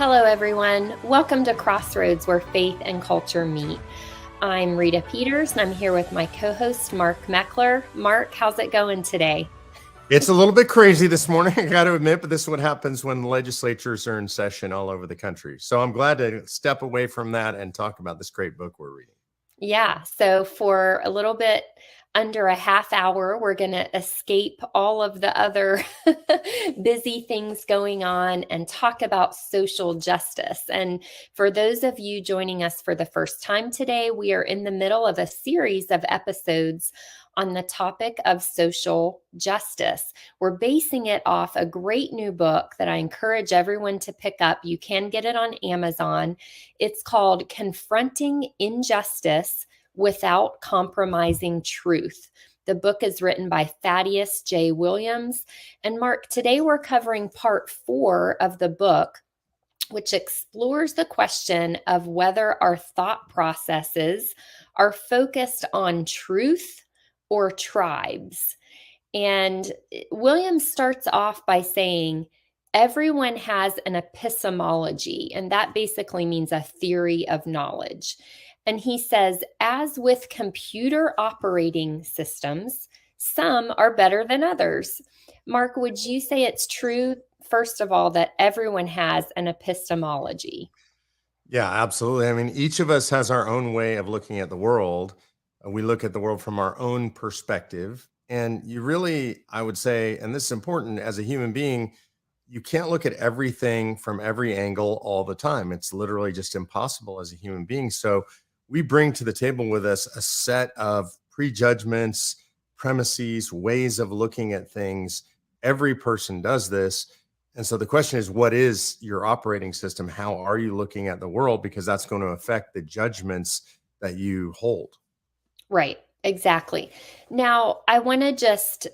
Hello, everyone. Welcome to Crossroads, where faith and culture meet. I'm Rita Peters, and I'm here with my co-host, Mark Meckler. Mark, how's it going today? It's a little bit crazy this morning, I got to admit, but this is what happens when legislatures are in session all over the country. So I'm glad to step away from that and talk about this great book we're reading. Yeah, so for a little bit under a half hour, we're going to escape all of the other busy things going on and talk about social justice. And for those of you joining us for the first time today, we are in the middle of a series of episodes on the topic of social justice. We're basing it off a great new book that I encourage everyone to pick up. You can get it on Amazon. It's called Confronting Injustice Without Compromising Truth. The book is written by Thaddeus J. Williams. And Mark, today we're covering part 4 of the book, which explores the question of whether our thought processes are focused on truth or tribes. And Williams starts off by saying, everyone has an epistemology, and that basically means a theory of knowledge. And he says, as with computer operating systems, some are better than others. Mark, would you say it's true, first of all, that everyone has an epistemology? Yeah, absolutely. I mean, each of us has our own way of looking at the world. We look at the world from our own perspective. And you really, I would say, and this is important as a human being, you can't look at everything from every angle all the time. It's literally just impossible as a human being. So we bring to the table with us a set of prejudgments, premises, ways of looking at things. Every person does this. And so the question is, what is your operating system? How are you looking at the world? Because that's going to affect the judgments that you hold. Right, exactly. Now, I want to just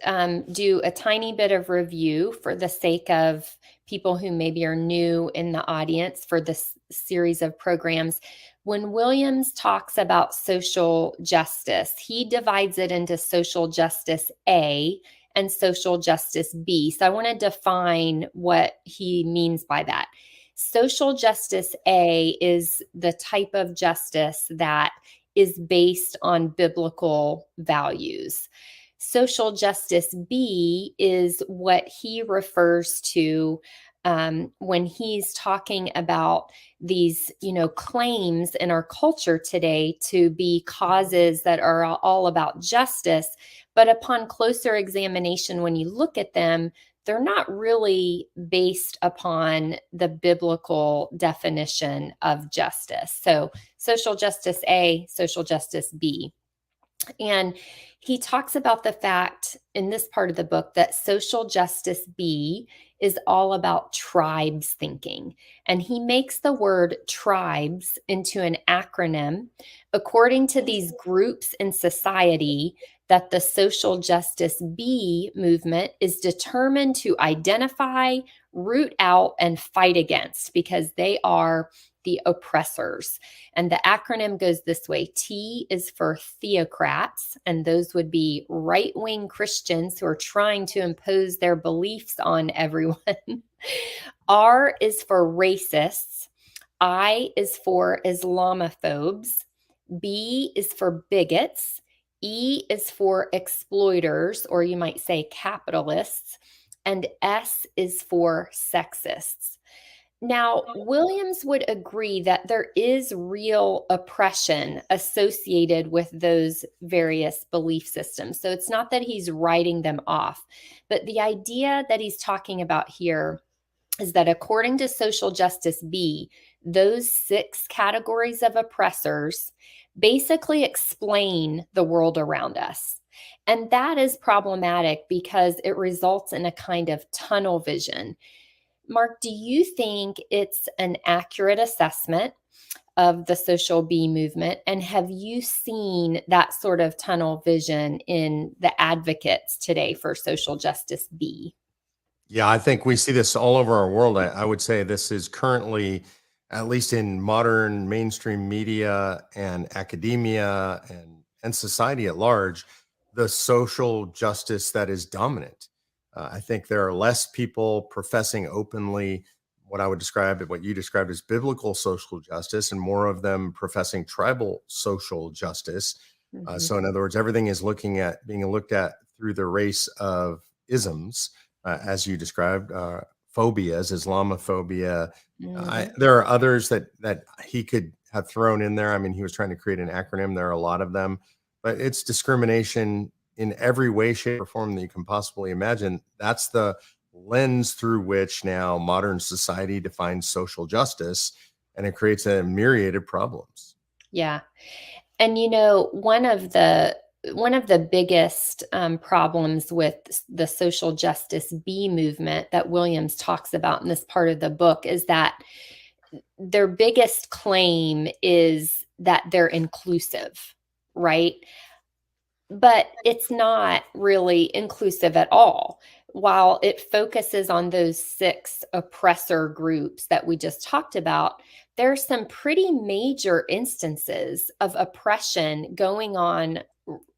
do a tiny bit of review for the sake of people who maybe are new in the audience for this series of programs. When Williams talks about social justice, he divides it into social justice A and social justice B. So I want to define what he means by that. Social justice A is the type of justice that is based on biblical values. Social justice B is what he refers to when he's talking about these, claims in our culture today to be causes that are all about justice. But upon closer examination, when you look at them, they're not really based upon the biblical definition of justice. So social justice A, social justice B. And he talks about the fact in this part of the book that social justice B is all about tribes thinking. And he makes the word tribes into an acronym according to these groups in society that the social justice B movement is determined to identify, root out, and fight against because they are the oppressors. And the acronym goes this way. T is for theocrats, and those would be right-wing Christians who are trying to impose their beliefs on everyone. R is for racists. I is for Islamophobes. B is for bigots. E is for exploiters, or you might say capitalists. And S is for sexists. Now, Williams would agree that there is real oppression associated with those various belief systems. So it's not that he's writing them off, but the idea that he's talking about here is that according to social justice B, those 6 categories of oppressors basically explain the world around us. And that is problematic because it results in a kind of tunnel vision. Mark, do you think it's an accurate assessment of the social B movement? And have you seen that sort of tunnel vision in the advocates today for social justice B? Yeah, I think we see this all over our world. I would say this is currently, at least in modern mainstream media and academia and society at large, the social justice that is dominant. I think there are less people professing openly what I would describe, what you described as biblical social justice, and more of them professing tribal social justice. Mhm. So, in other words, everything is being looked at through the race of isms, as you described, phobias, Islamophobia. Mhm. There are others that he could have thrown in there. I mean, he was trying to create an acronym. There are a lot of them, but it's discrimination in every way, shape, or form that you can possibly imagine. That's the lens through which now modern society defines social justice, and it creates a myriad of problems. Yeah. And one of the biggest problems with the social justice B movement that Williams talks about in this part of the book is that their biggest claim is that they're inclusive, right? But it's not really inclusive at all. While it focuses on those six oppressor groups that we just talked about, there are some pretty major instances of oppression going on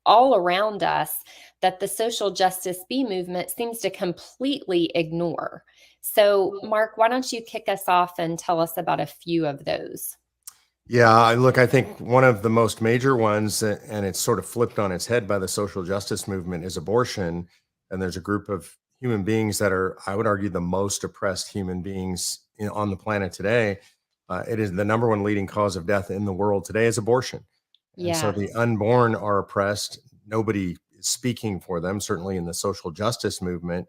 all around us that the social justice B movement seems to completely ignore. So, Mark, why don't you kick us off and tell us about a few of those? Yeah, look, I think one of the most major ones, and it's sort of flipped on its head by the social justice movement, is abortion. And there's a group of human beings that are, I would argue, the most oppressed human beings on the planet today. It is the number one leading cause of death in the world today is abortion. And so Yeah, the unborn are oppressed. Nobody is speaking for them, certainly in the social justice movement.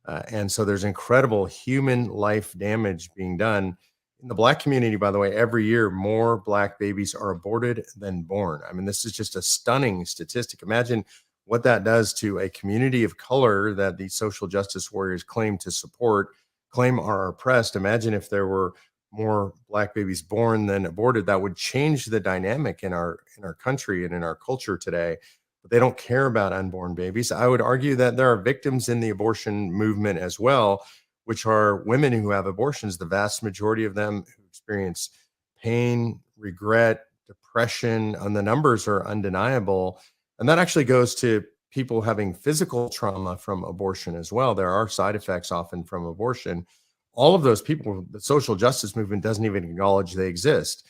And so there's incredible human life damage being done. In the Black community, by the way, every year more Black babies are aborted than born. I mean, this is just a stunning statistic. Imagine what that does to a community of color that these social justice warriors claim to support, claim are oppressed. Imagine if there were more Black babies born than aborted. That would change the dynamic in our country and in our culture today. But they don't care about unborn babies. I would argue that there are victims in the abortion movement as well, which are women who have abortions. The vast majority of them who experience pain, regret, depression, and the numbers are undeniable. And that actually goes to people having physical trauma from abortion as well. There are side effects often from abortion. All of those people, the social justice movement doesn't even acknowledge they exist.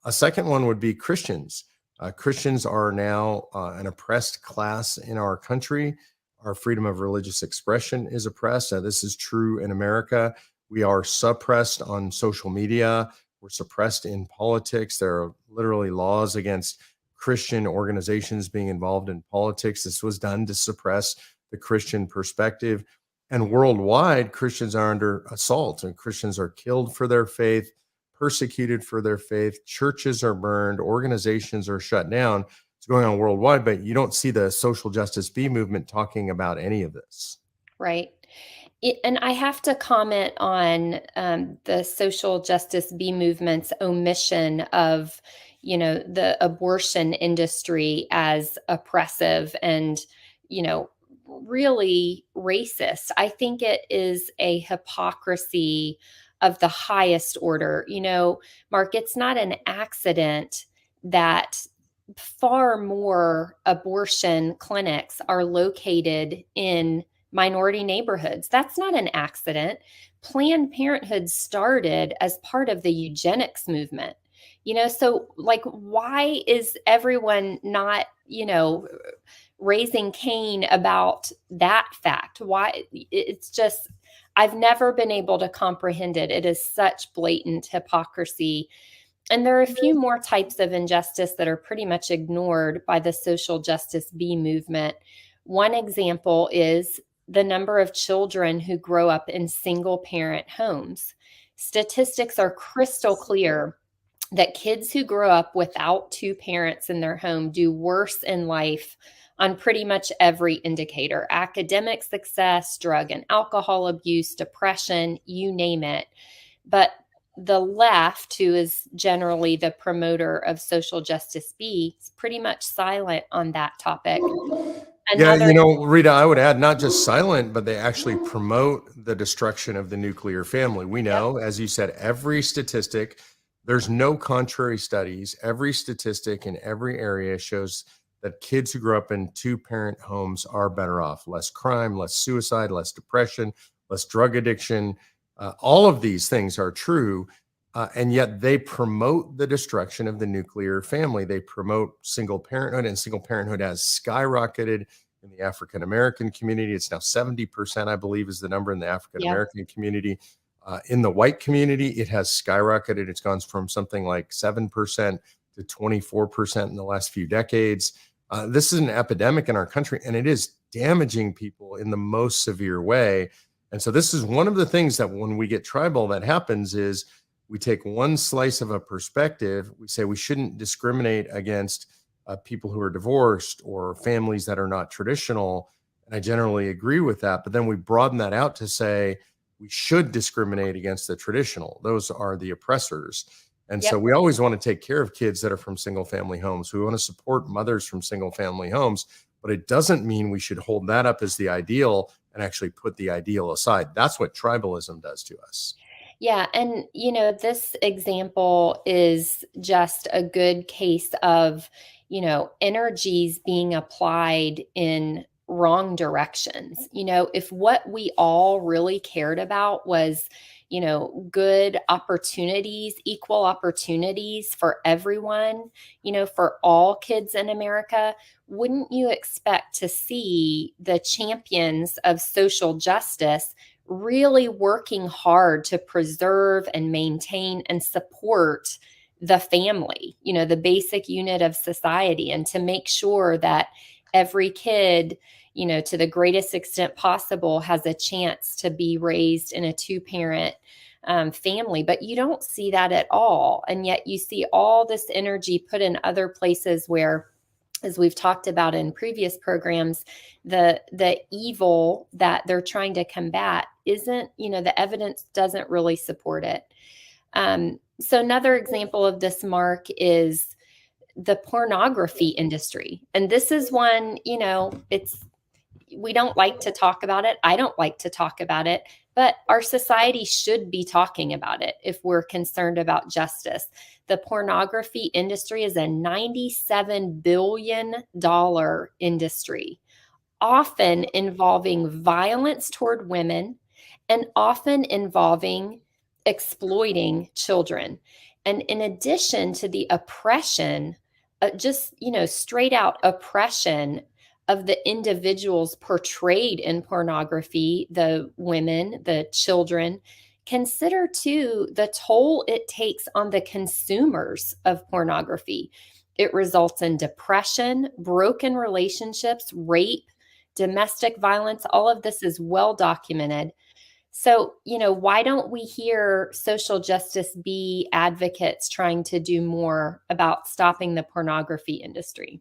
A second one would be Christians. Christians are now an oppressed class in our country. Our freedom of religious expression is oppressed. This is true in America. We are suppressed on social media. We're suppressed in politics. There are literally laws against Christian organizations being involved in politics. This was done to suppress the Christian perspective. And worldwide, Christians are under assault, and Christians are killed for their faith, persecuted for their faith. Churches are burned, organizations are shut down. It's going on worldwide, but you don't see the social justice B movement talking about any of this. right. And I have to comment on the social justice B movement's omission of, the abortion industry as oppressive and, you know, really racist. I think it is a hypocrisy of the highest order. Mark, it's not an accident that far more abortion clinics are located in minority neighborhoods. That's not an accident. Planned Parenthood started as part of the eugenics movement. So like, why is everyone not, raising Cain about that fact? Why? It's just, I've never been able to comprehend it. It is such blatant hypocrisy. And there are a few more types of injustice that are pretty much ignored by the social justice B movement. One example is the number of children who grow up in single parent homes. Statistics are crystal clear that kids who grow up without two parents in their home do worse in life on pretty much every indicator: academic success, drug and alcohol abuse, depression, you name it. But the left, who is generally the promoter of social justice B, is pretty much silent on that topic. Yeah, Another, Rita, I would add not just silent, but they actually promote the destruction of the nuclear family. We yep, know, as you said, every statistic, there's no contrary studies. Every statistic in every area shows that kids who grow up in two-parent homes are better off. Less crime, less suicide, less depression, less drug addiction. All of these things are true, and yet they promote the destruction of the nuclear family. They promote single parenthood, and single parenthood has skyrocketed in the African American community. It's now 70%, I believe, is the number in the African Yeah. American community. In the white community, it has skyrocketed. It's gone from something like 7% to 24% in the last few decades. This is an epidemic in our country, and it is damaging people in the most severe way. And so this is one of the things that when we get tribal, that happens is we take one slice of a perspective. We say we shouldn't discriminate against people who are divorced or families that are not traditional. And I generally agree with that. But then we broaden that out to say we should discriminate against the traditional. Those are the oppressors. And so Yep. we always want to take care of kids that are from single family homes. We want to support mothers from single family homes, but it doesn't mean we should hold that up as the ideal and actually put the ideal aside. That's what tribalism does to us. Yeah, and this example is just a good case of, energies being applied in wrong directions. If what we all really cared about was, good opportunities, equal opportunities for everyone, for all kids in America, wouldn't you expect to see the champions of social justice really working hard to preserve and maintain and support the family, the basic unit of society, and to make sure that every kid, to the greatest extent possible, has a chance to be raised in a two-parent family. But you don't see that at all. And yet you see all this energy put in other places where, as we've talked about in previous programs, the evil that they're trying to combat isn't, the evidence doesn't really support it. So another example of this, Mark, is the pornography industry. And this is one, it's we don't like to talk about it. I don't like to talk about it, but our society should be talking about it if we're concerned about justice. The pornography industry is a $97 billion industry, often involving violence toward women and often involving exploiting children. And in addition to the oppression, just, straight out oppression of the individuals portrayed in pornography, the women, the children, consider too the toll it takes on the consumers of pornography. It results in depression, broken relationships, rape, domestic violence. All of this is well documented. So, why don't we hear social justice be advocates trying to do more about stopping the pornography industry?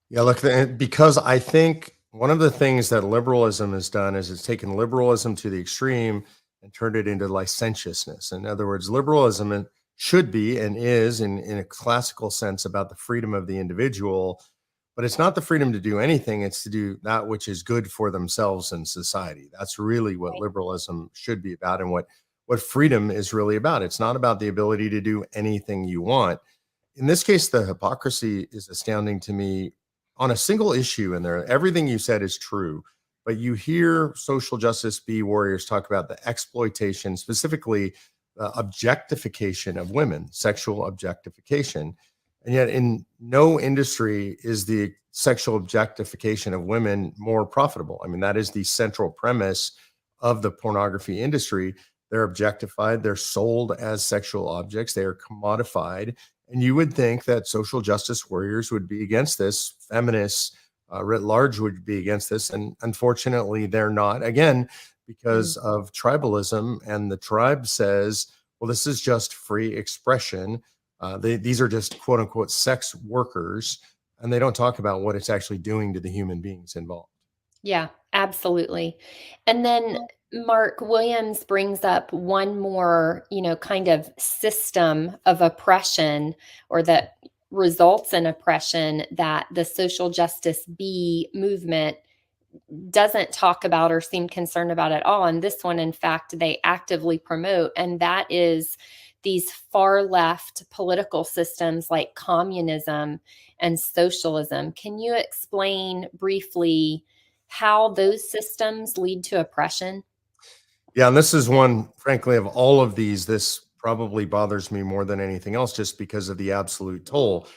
Yeah, look, because I think one of the things that liberalism has done is it's taken liberalism to the extreme and turned it into licentiousness. In other words, liberalism should be and is, in a classical sense, about the freedom of the individual, but it's not the freedom to do anything. It's to do that which is good for themselves and society. That's really what liberalism should be about, and what freedom is really about. It's not about the ability to do anything you want. In this case, the hypocrisy is astounding to me on a single issue in there. Everything you said is true, but you hear social justice be warriors talk about the exploitation, specifically the objectification of women, sexual objectification. And yet, in no industry is the sexual objectification of women more profitable. I mean, that is the central premise of the pornography industry. They're objectified, they're sold as sexual objects, they are commodified. And you would think that social justice warriors would be against this, feminists writ large would be against this. And unfortunately, they're not, again, because of tribalism. And the tribe says, well, this is just free expression. These are just quote unquote sex workers. And they don't talk about what it's actually doing to the human beings involved. Yeah, absolutely. And then Mark Williams brings up one more, kind of system of oppression, or that results in oppression, that the social justice B movement doesn't talk about or seem concerned about at all. And this one, in fact, they actively promote, and that is these far left political systems like communism and socialism. Can you explain briefly how those systems lead to oppression? Yeah, and this is one, frankly, of all of these, this probably bothers me more than anything else just because of the absolute toll.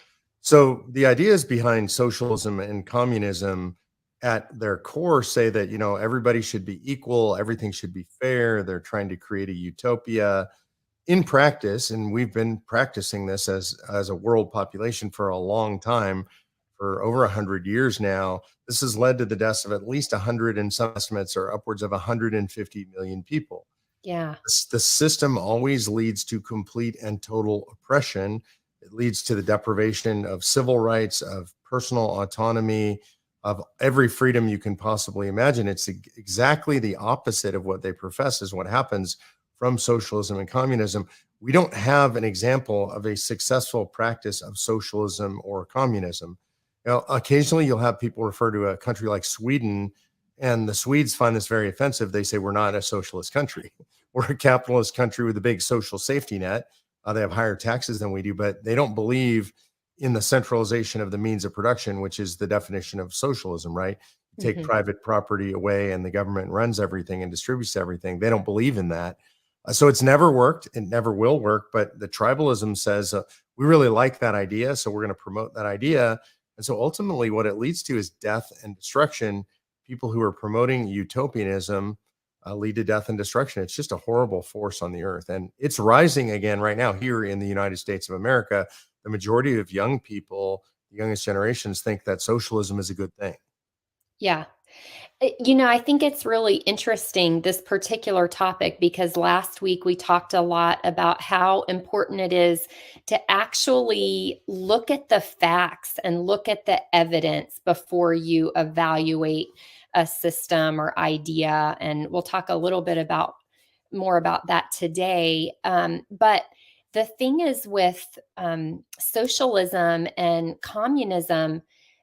So the ideas behind socialism and communism at their core say that, everybody should be equal, everything should be fair. They're trying to create a utopia in practice, and we've been practicing this as a world population for a long time, for over 100 years now. This has led to the deaths of at least 100, and some estimates are upwards of 150 million people. Yeah. The system always leads to complete and total oppression. It leads to the deprivation of civil rights, of personal autonomy, of every freedom you can possibly imagine. It's exactly the opposite of what they profess is what happens from socialism and communism. We don't have an example of a successful practice of socialism or communism. Occasionally you'll have people refer to a country like Sweden, and the Swedes find this very offensive. They say we're not a socialist country. We're a capitalist country with a big social safety net. They have higher taxes than we do, but they don't believe in the centralization of the means of production, which is the definition of socialism, right? You take Hmm. private property away and the government runs everything and distributes everything. They don't believe in that. So it's never worked. It never will work. But the tribalism says we really like that idea. So we're going to promote that idea. And so ultimately, what it leads to is death and destruction. People who are promoting utopianism lead to death and destruction. It's just a horrible force on the earth. And it's rising again right now here in the United States of America. The majority of young people, the youngest generations, think that socialism is a good thing. Yeah. I think it's really interesting, this particular topic, because last week we talked a lot about how important it is to actually look at the facts and look at the evidence before you evaluate a system or idea. And we'll talk a little bit about more about that today. But the thing is with socialism and communism,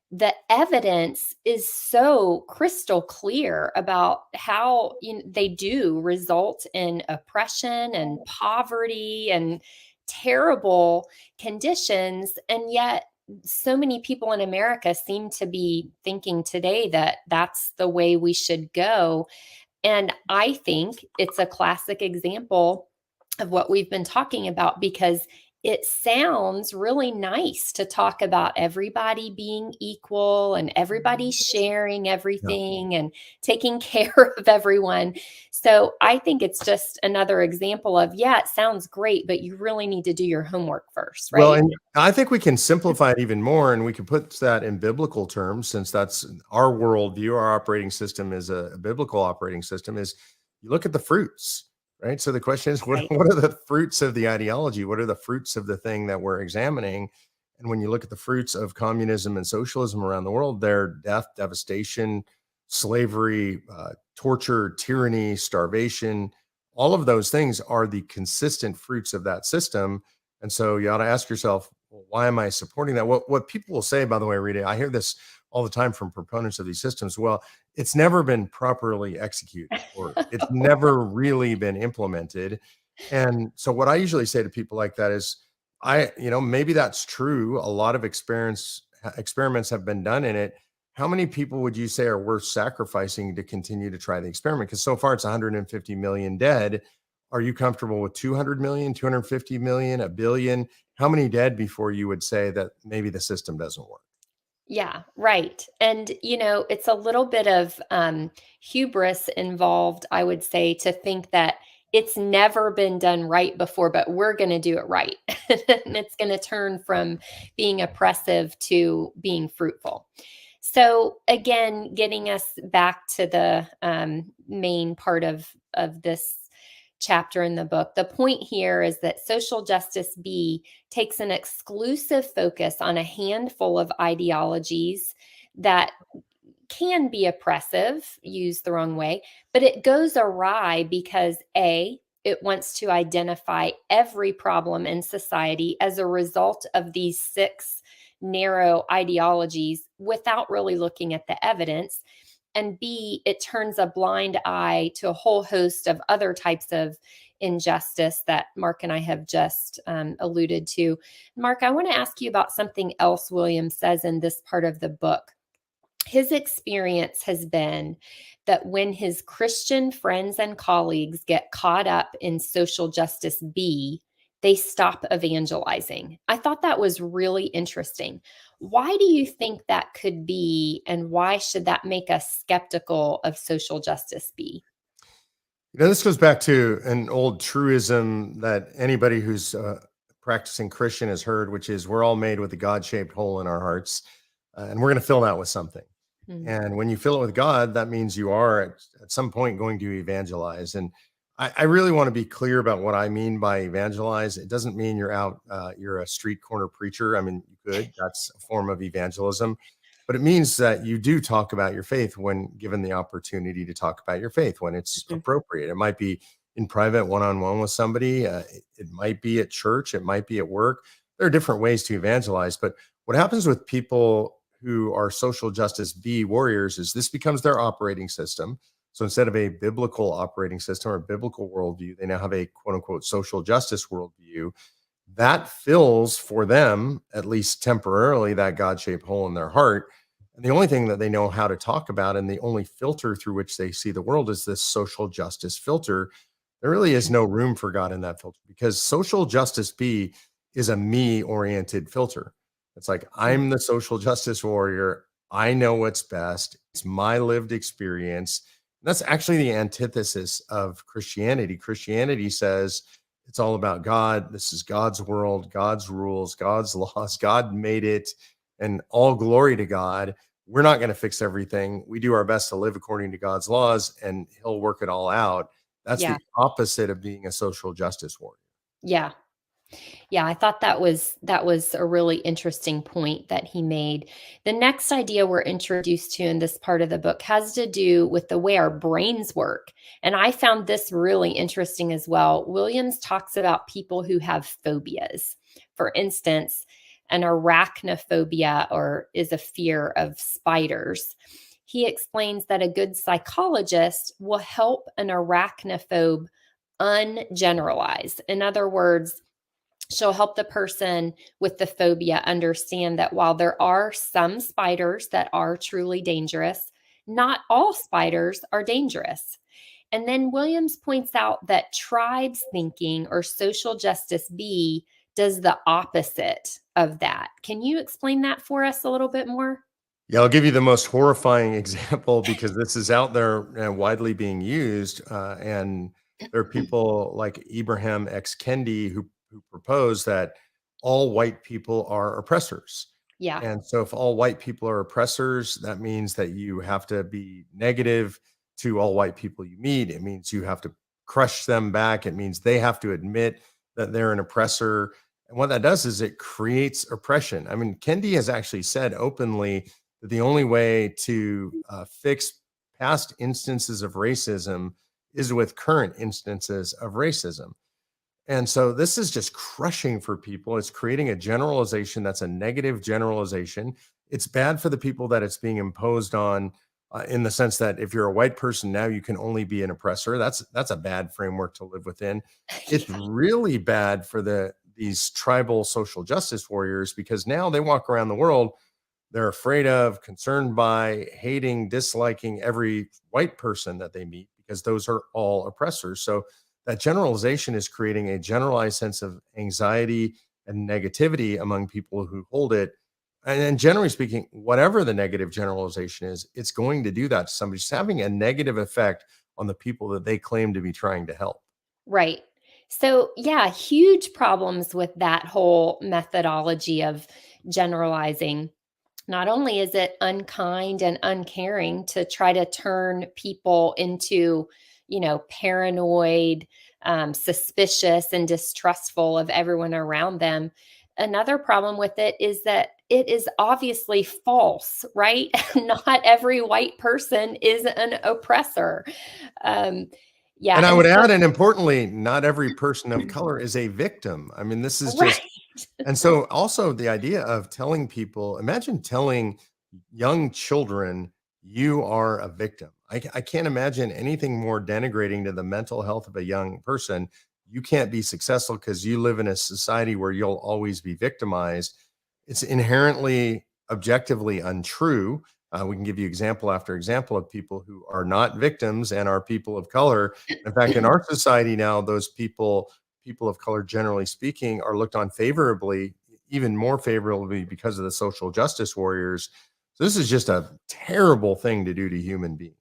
the evidence is so crystal clear about how they do result in oppression and poverty and terrible conditions. And yet, so many people in America seem to be thinking today that that's the way we should go. And I think it's a classic example of what we've been talking about, because it sounds really nice to talk about everybody being equal and everybody sharing Yeah. everything and taking care of everyone. So I think it's just another example of, yeah, it sounds great, but you really need to do your homework first, Well, right? and I think we can simplify it even more, and we can put that in biblical terms, since that's our worldview. Our operating system is a biblical operating system. Is you look at the fruits, right? So the question is, what Right. what are the fruits of the ideology? What are the fruits of the thing that we're examining? And when you look at the fruits of communism and socialism around the world, they're death, devastation, slavery, torture, tyranny, starvation. All of those things are the consistent fruits of that system, and so you ought to ask yourself, well, why am I supporting that? What people will say, by the way, Rita, I hear this all the time from proponents of these systems. Well, it's never been properly executed, or it's never really been implemented. And so what I usually say to people like that is, maybe that's true. A lot of experiments have been done in it. How many people would you say are worth sacrificing to continue to try the experiment? Because so far it's 150 million dead. Are you comfortable with 200 million, 250 million, a billion? How many dead before you would say that maybe the system doesn't work? Yeah, right. And, it's a little bit of hubris involved, I would say, to think that it's never been done right before, but we're going to do it right. And it's going to turn from being oppressive to being fruitful. So, again, getting us back to the main part of this chapter in the book, the point here is that Social Justice B takes an exclusive focus on a handful of ideologies that can be oppressive, used the wrong way, but it goes awry because A, it wants to identify every problem in society as a result of these six narrow ideologies without really looking at the evidence. And B, it turns a blind eye to a whole host of other types of injustice that Mark and I have just alluded to. Mark, I want to ask you about something else William says in this part of the book. His experience has been that when his Christian friends and colleagues get caught up in social justice B, they stop evangelizing. I thought that was really interesting. Why do you think that could be, and why should that make us skeptical of social justice B? This goes back to an old truism that anybody who's practicing Christian has heard, which is we're all made with a God shaped hole in our hearts, and we're going to fill that with something. Mm, And when you fill it with God, that means you are at some point going to evangelize. And I really want to be clear about what I mean by evangelize. It doesn't mean you're out, you're a street corner preacher. I mean, you could, that's a form of evangelism, but it means that you do talk about your faith when given the opportunity to talk about your faith when it's mhm. appropriate. It might be in private, one on one with somebody. It might be at church. It might be at work. There are different ways to evangelize. But what happens with people who are social justice B warriors is this becomes their operating system. So instead of a biblical operating system or biblical worldview, they now have a quote unquote social justice worldview that fills for them, at least temporarily, that God shaped hole in their heart. And the only thing that they know how to talk about and the only filter through which they see the world is this social justice filter. There really is no room for God in that filter because social justice B is a me oriented filter. It's like, I'm the social justice warrior. I know what's best. It's my lived experience. That's actually the antithesis of Christianity. Christianity says, it's all about God. This is God's world, God's rules, God's laws. God made it, and all glory to God. We're not going to fix everything. We do our best to live according to God's laws, and He'll work it all out. That's Yeah, the opposite of being a social justice warrior. yeah. Yeah, I thought that was a really interesting point that he made. The next idea we're introduced to in this part of the book has to do with the way our brains work. And I found this really interesting as well. Williams talks about people who have phobias. For instance, an arachnophobia or is a fear of spiders. He explains that a good psychologist will help an arachnophobe ungeneralize. In other words, she'll help the person with the phobia understand that while there are some spiders that are truly dangerous, not all spiders are dangerous. And then Williams points out that tribes thinking or social justice B does the opposite of that. Can you explain that for us a little bit more? Yeah, I'll give you the most horrifying example because this is out there and widely being used. And there are people like Ibrahim X. Kendi who propose that all white people are oppressors. Yeah. And so, if all white people are oppressors, that means that you have to be negative to all white people you meet. It means you have to crush them back. It means they have to admit that they're an oppressor. And what that does is it creates oppression. I mean, Kendi has actually said openly that the only way to fix past instances of racism is with current instances of racism. And so this is just crushing for people. It's creating a generalization that's a negative generalization. It's bad for the people that it's being imposed on, in the sense that if you're a white person now, you can only be an oppressor. That's a bad framework to live within. It's Yeah. really bad for these tribal social justice warriors because now they walk around the world, they're afraid of, concerned by, hating, disliking every white person that they meet because those are all oppressors. So that generalization is creating a generalized sense of anxiety and negativity among people who hold it. And then, generally speaking, whatever the negative generalization is, it's going to do that to somebody. It's having a negative effect on the people that they claim to be trying to help. Right. So, yeah, huge problems with that whole methodology of generalizing. Not only is it unkind and uncaring to try to turn people into, paranoid, suspicious, and distrustful of everyone around them. Another problem with it is that it is obviously false, right? Not every white person is an oppressor. Um, yeah. And I And would so, add, and importantly, not every person of color is a victim. I mean, this is right. just, and so also the idea of telling people, imagine telling young children you are a victim. I can't imagine anything more denigrating to the mental health of a young person. You can't be successful because you live in a society where you'll always be victimized. It's inherently objectively untrue. We can give you example after example of people who are not victims and are people of color. In fact, in our society now, those people of color, generally speaking, are looked on favorably, even more favorably because of the social justice warriors. So this is just a terrible thing to do to human beings.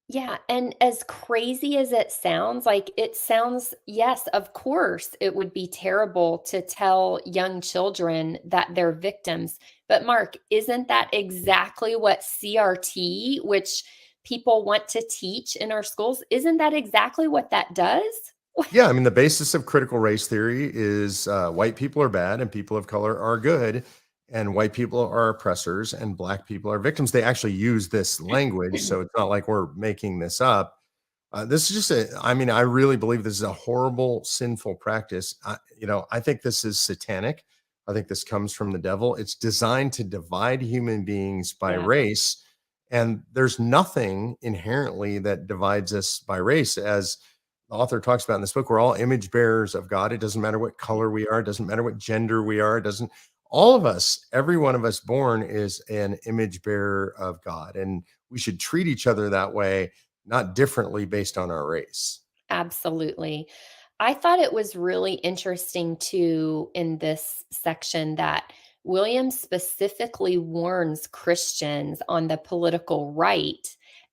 Yeah, and as crazy as it sounds, yes, of course, it would be terrible to tell young children that they're victims. But Mark, isn't that exactly what CRT, which people want to teach in our schools, isn't that exactly what that does? Yeah, I mean, the basis of critical race theory is white people are bad and people of color are good, and white people are oppressors and black people are victims. They actually use this language, so it's not like we're making this up. This is just I mean, I really believe this is a horrible, sinful practice. I think this is satanic. I think this comes from the devil. It's designed to divide human beings by Yeah, race. And there's nothing inherently that divides us by race. As the author talks about in this book, we're all image bearers of God. It doesn't matter what color we are, it doesn't matter what gender we are, it doesn't all of us, every one of us born is an image bearer of God. And we should treat each other that way, not differently based on our race. absolutely. I thought it was really interesting too in this section that Williams specifically warns Christians on the political right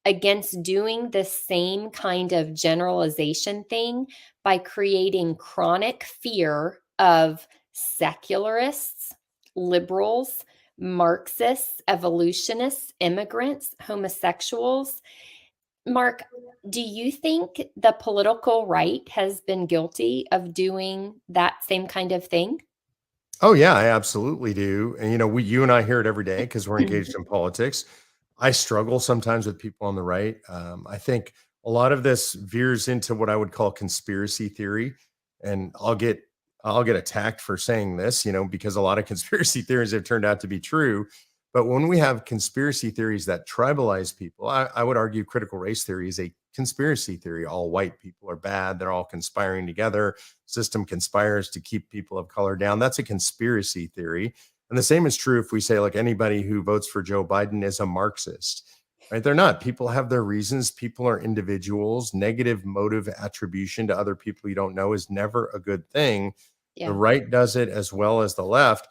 against doing the same kind of generalization thing by creating chronic fear of secularists, liberals, Marxists, evolutionists, immigrants, homosexuals. Mark, do you think the political right has been guilty of doing that same kind of thing? Oh yeah, I absolutely do. And you and I hear it every day because we're engaged in politics. I struggle sometimes with people on the right. I think a lot of this veers into what I would call conspiracy theory, and I'll get attacked for saying this, because a lot of conspiracy theories have turned out to be true. But when we have conspiracy theories that tribalize people, I would argue critical race theory is a conspiracy theory. All white people are bad; they're all conspiring together. System conspires to keep people of color down. That's a conspiracy theory. And the same is true if we say, like, anybody who votes for Joe Biden is a Marxist, right? They're not. People have their reasons. People are individuals. Negative motive attribution to other people you don't know is never a good thing. The Yeah. right does it as well as the left.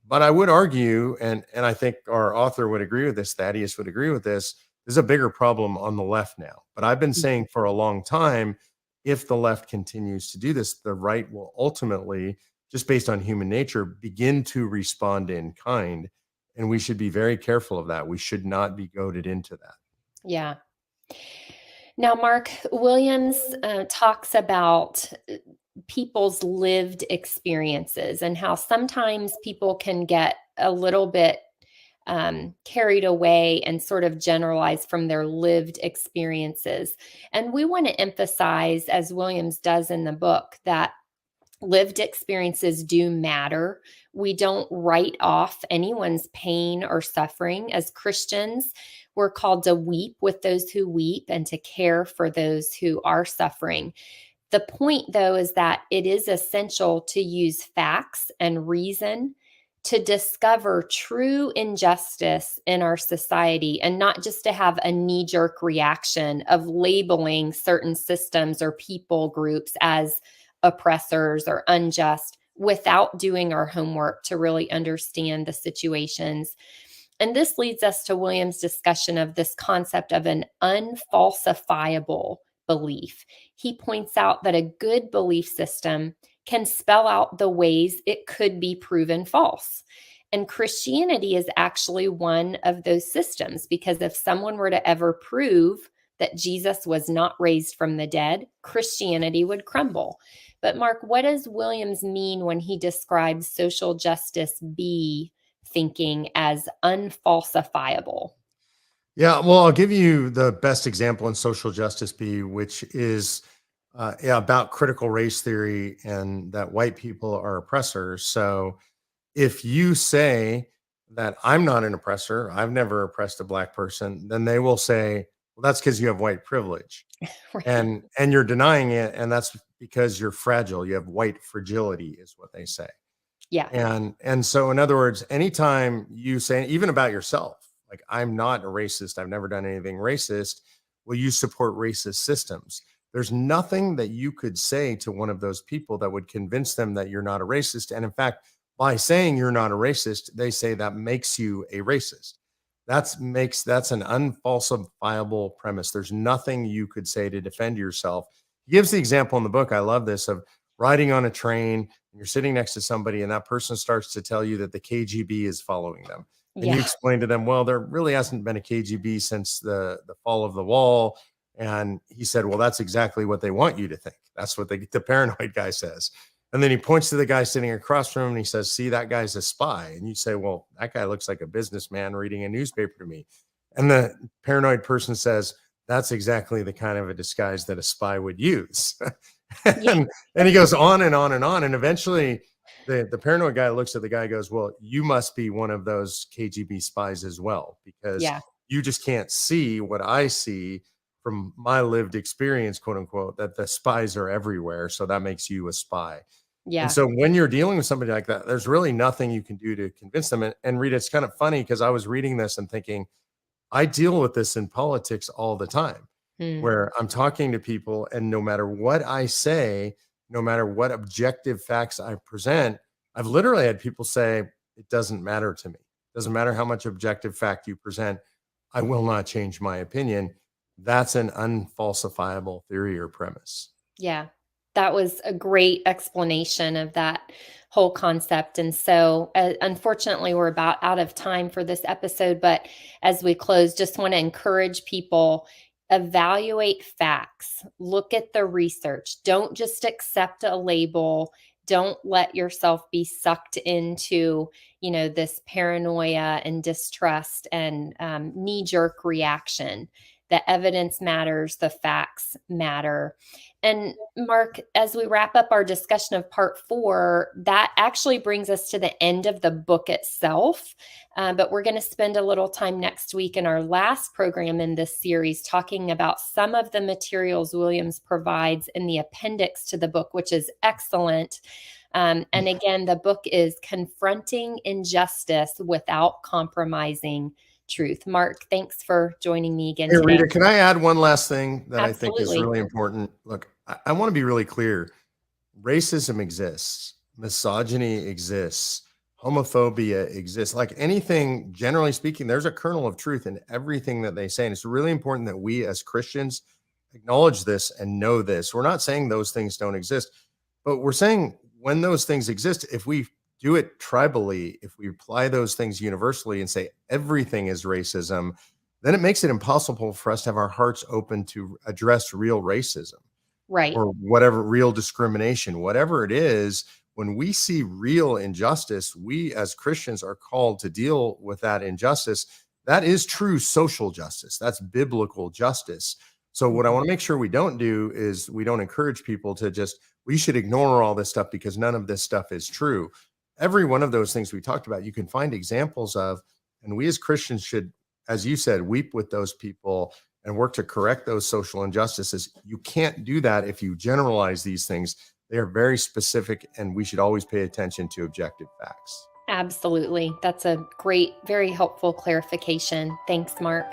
But I would argue, and I think our author would agree with this, Thaddeus would agree with this, there's a bigger problem on the left now. But I've been saying for a long time, if the left continues to do this, the right will ultimately, just based on human nature, begin to respond in kind. And we should be very careful of that. We should not be goaded into that. Yeah. Now, Mark Williams talks about people's lived experiences and how sometimes people can get a little bit carried away and sort of generalize from their lived experiences. And we want to emphasize, as Williams does in the book, that lived experiences do matter. We don't write off anyone's pain or suffering. As Christians, we're called to weep with those who weep and to care for those who are suffering. The point, though, is that it is essential to use facts and reason to discover true injustice in our society and not just to have a knee jerk reaction of labeling certain systems or people groups as oppressors or unjust without doing our homework to really understand the situations. And this leads us to Williams' discussion of this concept of an unfalsifiable belief. He points out that a good belief system can spell out the ways it could be proven false. And Christianity is actually one of those systems because if someone were to ever prove that Jesus was not raised from the dead, Christianity would crumble. But Mark, what does Williams mean when he describes social justice B thinking as unfalsifiable? Yeah, well, I'll give you the best example in social justice B, which is yeah, about critical race theory and that white people are oppressors. So if you say that I'm not an oppressor, I've never oppressed a black person, then they will say, well, that's because you have white privilege. Right. And you're denying it, and that's because you're fragile. You have white fragility, is what they say. Yeah. And so in other words, anytime you say even about yourself, Like, I'm not a racist. I've never done anything racist. Will you support racist systems? There's nothing that you could say to one of those people that would convince them that you're not a racist. And in fact, by saying you're not a racist, they say that makes you a racist. That's an unfalsifiable premise. There's nothing you could say to defend yourself. He gives the example in the book. I love this, of riding on a train and you're sitting next to somebody and that person starts to tell you that the KGB is following them. And you Yeah. explain to them, well, there really hasn't been a KGB since the fall of the wall. And he said, well, that's exactly what they want you to think. That's what the paranoid guy says. And then he points to the guy sitting across from him and he says, see, that guy's a spy. And you say, well, that guy looks like a businessman reading a newspaper to me. And the paranoid person says, that's exactly the kind of a disguise that a spy would use. Yeah. and he goes on and on and on. And eventually the paranoid guy looks at the guy and goes, well, you must be one of those KGB spies as well, because Yeah. you just can't see what I see from my lived experience, quote unquote, that the spies are everywhere. So that makes you a spy. And Yeah. so when you're dealing with somebody like that, there's really nothing you can do to convince them. And Rita, it's kind of funny because I was reading this and thinking, I deal with this in politics all the time, Hmm. where I'm talking to people, and no matter what I say, no matter what objective facts I present, I've literally had people say, it doesn't matter to me. It doesn't matter how much objective fact you present. I will not change my opinion. That's an unfalsifiable theory or premise. Yeah, that was a great explanation of that whole concept. And so, unfortunately, we're about out of time for this episode. But as we close, just want to encourage people, evaluate facts, look at the research. Don't just accept a label. Don't let yourself be sucked into, this paranoia and distrust and knee jerk reaction. The evidence matters, the facts matter. And Mark, as we wrap up our discussion of part 4, that actually brings us to the end of the book itself. But we're going to spend a little time next week in our last program in this series talking about some of the materials Williams provides in the appendix to the book, which is excellent. And again, the book is Confronting Injustice Without Compromising Truth. Mark, thanks for joining me again Hey, today. Rita, can I add one last thing that I think is Absolutely. really important? Look, I want to be really clear. Racism exists, misogyny exists, homophobia exists. Like anything, generally speaking, there's a kernel of truth in everything that they say. And it's really important that we as Christians acknowledge this and know this. We're not saying those things don't exist, but we're saying when those things exist, if we do it tribally, if we apply those things universally and say everything is racism, then it makes it impossible for us to have our hearts open to address real racism. Right. Or whatever, real discrimination, whatever it is. When we see real injustice, we as Christians are called to deal with that injustice. That is true social justice. That's biblical justice. So what I want to make sure we don't do is we don't encourage people to we should ignore all this stuff because none of this stuff is true. Every one of those things we talked about, you can find examples of, and we as Christians should, as you said, weep with those people and work to correct those social injustices. You can't do that if you generalize these things. They are very specific, and we should always pay attention to objective facts. Absolutely. That's a great, very helpful clarification. Thanks, Mark.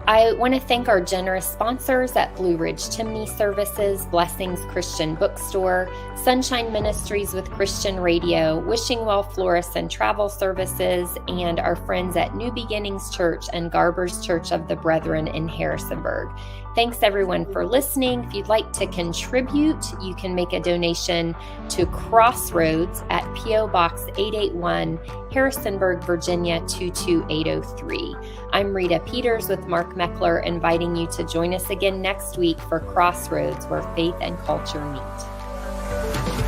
I want to thank our generous sponsors at Blue Ridge Chimney Services, Blessings Christian Bookstore, Sunshine Ministries with Christian Radio, Wishing Well Florists and Travel Services, and our friends at New Beginnings Church and Garber's Church of the Brethren in Harrisonburg. Thanks everyone for listening. If you'd like to contribute, you can make a donation to Crossroads at P.O. Box 881, Harrisonburg, Virginia 22803. I'm Rita Peters with Mark Meckler, inviting you to join us again next week for Crossroads, where faith and culture meet.